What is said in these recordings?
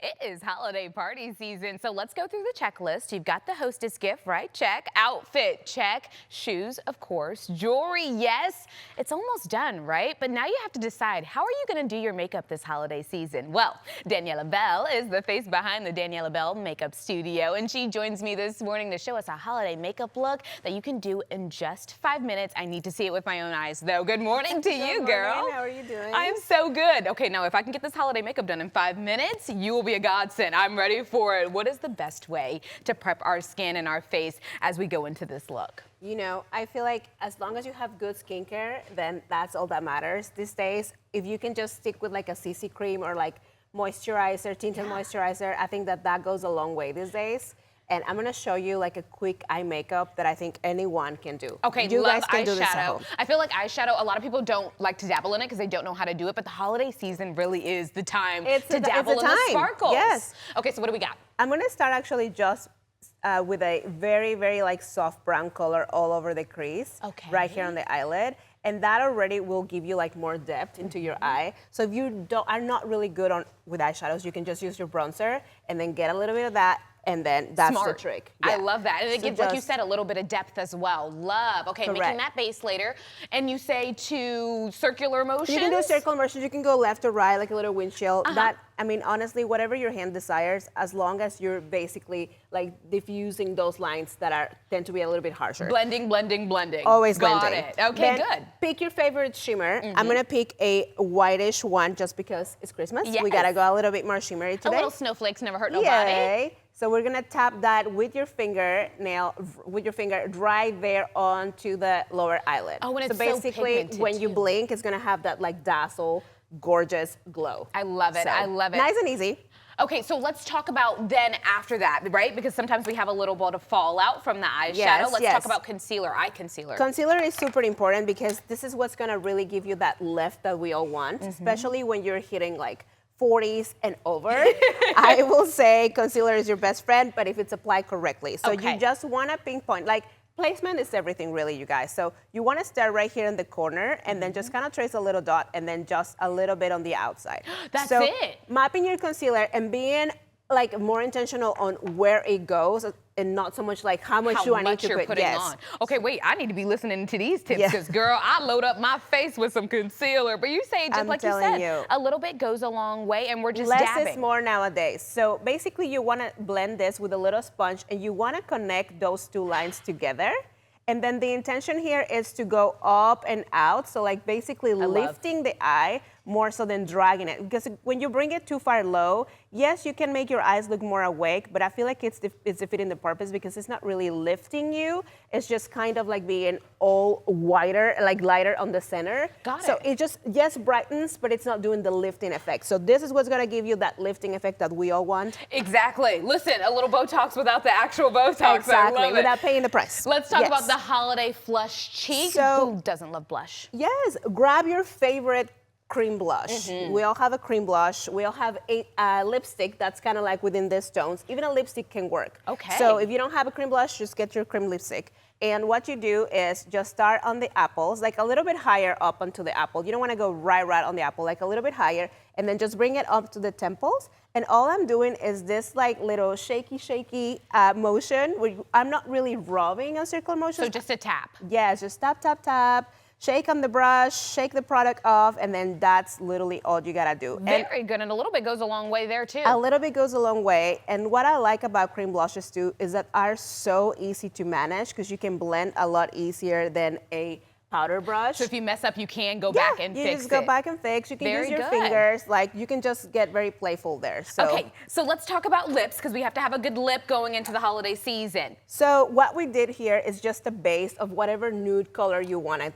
It is holiday party season, so let's go through the checklist. You've got the hostess gift, right? Check. Outfit, check. Shoes, of course. Jewelry, yes. It's almost done, right? But now you have to decide, how are you going to do your makeup this holiday season? Well, Daniela Bell is the face behind the Daniela Bell Makeup Studio, and she joins me this morning to show us a holiday makeup look that you can do in just 5 minutes. I need to see it with my own eyes, though. Good morning to you, girl. Morning. How are you doing? I'm so good. Okay, now if I can get this holiday makeup done in 5 minutes, you will be a godsend. I'm ready for it. What is the best way to prep our skin and our face as we go into this look? You know, I feel like as long as you have good skincare, then that's all that matters these days. If you can just stick with like a CC cream or like moisturizer, tinted moisturizer, I think that goes a long way these days. And I'm gonna show you like a quick eye makeup that I think anyone can do. Okay, you love guys can do this at eyeshadow. home. I feel like eyeshadow, a lot of people don't like to dabble in it because they don't know how to do it, but the holiday season really is the time to dabble in the sparkles. Yes. Okay, so what do we got? I'm gonna start actually just with a very, very like soft brown color all over the crease. Okay. Right here on the eyelid. And that already will give you like more depth into your eye. So if you are not really good with eyeshadows, you can just use your bronzer and then get a little bit of that, and then that's Smart. the trick. I love that. And it So gives, like you said, a little bit of depth as well. Love. Okay, Correct. making that base later. And you say to circular motions? You can do circle motions. You can go left or right, like a little windshield. That, I mean, honestly, whatever your hand desires, as long as you're basically like diffusing those lines that tend to be a little bit harsher. Blending, blending, blending. Always Got blending. it. Okay, Then good. Pick your favorite shimmer. I'm gonna pick a whitish one just because it's Christmas. Yes. We gotta go a little bit more shimmery today. A little snowflakes never hurt nobody. Yay. So we're gonna tap that with your finger right there onto the lower eyelid. Oh, and it's so basically, pigmented, when you too. blink, it's gonna have that like dazzle, gorgeous glow. I love it. So, I love it. Nice and easy. Okay, so let's talk about then after that, right? Because sometimes we have a little bit of fallout from the eyeshadow. Yes, Let's yes. talk about concealer, eye concealer. Concealer is super important because this is what's gonna really give you that lift that we all want, especially when you're hitting like 40s and over. I will say concealer is your best friend, but if it's applied correctly. So Okay. you just wanna pinpoint, like placement is everything really, you guys. So you wanna start right here in the corner and then just kind of trace a little dot and then just a little bit on the outside. That's so it. Mapping your concealer and being like more intentional on where it goes and not so much like how much do I need to you're put. putting on. Okay, wait, I need to be listening to these tips Yeah. because, girl, I load up my face with some concealer. But you say, just I'm like you telling said, you. a little bit goes a long way and we're just Less dabbing. is more nowadays. So basically you want to blend this with a little sponge and you want to connect those two lines together. And then the intention here is to go up and out. So like basically lifting the eye more so than dragging it. Because when you bring it too far low, yes, you can make your eyes look more awake, but I feel like it's defeating the purpose because it's not really lifting you. It's just kind of like being all wider, like lighter on the center. Got So it. it just, yes, brightens, but it's not doing the lifting effect. So this is what's gonna give you that lifting effect that we all want. Exactly. Listen, a little Botox without the actual Botox. Exactly, I love it. without paying the price. Let's talk Yes. about the holiday flush cheek. So- Who doesn't love blush? Yes, grab your favorite cream blush. We all have a cream blush. We all have a lipstick that's kind of like within these tones. Even a lipstick can work. Okay. So if you don't have a cream blush, just get your cream lipstick. And what you do is just start on the apples, like a little bit higher up onto the apple. You don't want to go right on the apple, like a little bit higher, and then just bring it up to the temples. And all I'm doing is this like little shaky motion. I'm not really rubbing a circular motion. So just a tap. Yes, just tap, tap, tap. Shake on the brush, shake the product off, and then that's literally all you gotta do. And Very good, and a little bit goes a long way there too. a little bit goes a long way. And what I like about cream blushes too is that are so easy to manage because you can blend a lot easier than a powder brush. So if you mess up, you can go back and you fix just go it. back and fix. You can Very use your good. fingers. Like you can just get very playful there. So. Okay, so let's talk about lips because we have to have a good lip going into the holiday season. So what we did here is just a base of whatever nude color you want to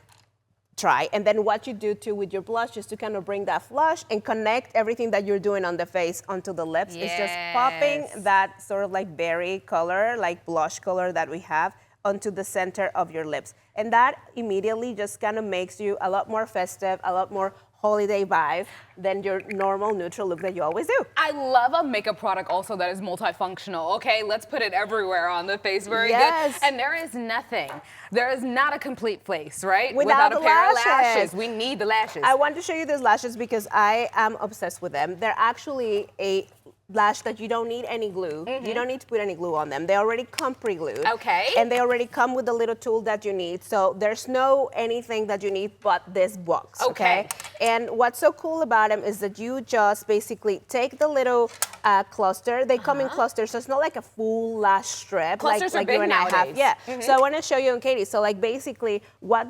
try. And then what you do too with your blush is to kind of bring that flush and connect everything that you're doing on the face onto the lips. It's just popping Yes. that sort of like berry color, like blush color that we have onto the center of your lips. And that immediately just kind of makes you a lot more festive, a lot more holiday vibe than your normal neutral look that you always do. I love a makeup product also that is multifunctional, okay? Let's put it everywhere on the face, very Yes. good. And there is not a complete face, right? Without a the pair lashes. of lashes. We need the lashes. I want to show you these lashes because I am obsessed with them. They're actually a lash that you don't need any glue. You don't need to put any glue on them. They already come pre-glued. Okay. And they already come with the little tool that you need. So there's no anything that you need but this box. Okay. And what's so cool about them is that you just basically take the little cluster. They come in clusters, so it's not like a full lash strip. Clusters are like big you and nowadays. I have. Yeah. So I want to show you and Katie. So like basically what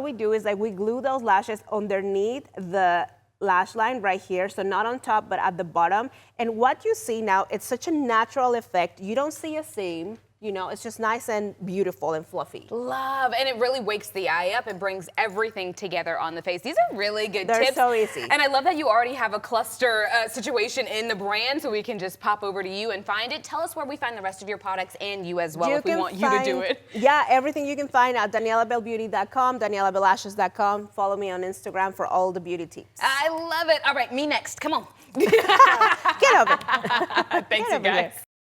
we do is like we glue those lashes underneath the lash line right here, so not on top but at the bottom. And what you see now, it's such a natural effect. You don't see a seam. You know, it's just nice and beautiful and fluffy. Love, and it really wakes the eye up and brings everything together on the face. These are really good tips. They're so easy. And I love that you already have a cluster situation in the brand, so we can just pop over to you and find it. Tell us where we find the rest of your products and you as well, if we want you to do it. Yeah, everything you can find at DanielaBellBeauty.com, DanielaBellLashes.com. Follow me on Instagram for all the beauty tips. I love it. All right, me next. Come on. Get over. Thanks, you guys.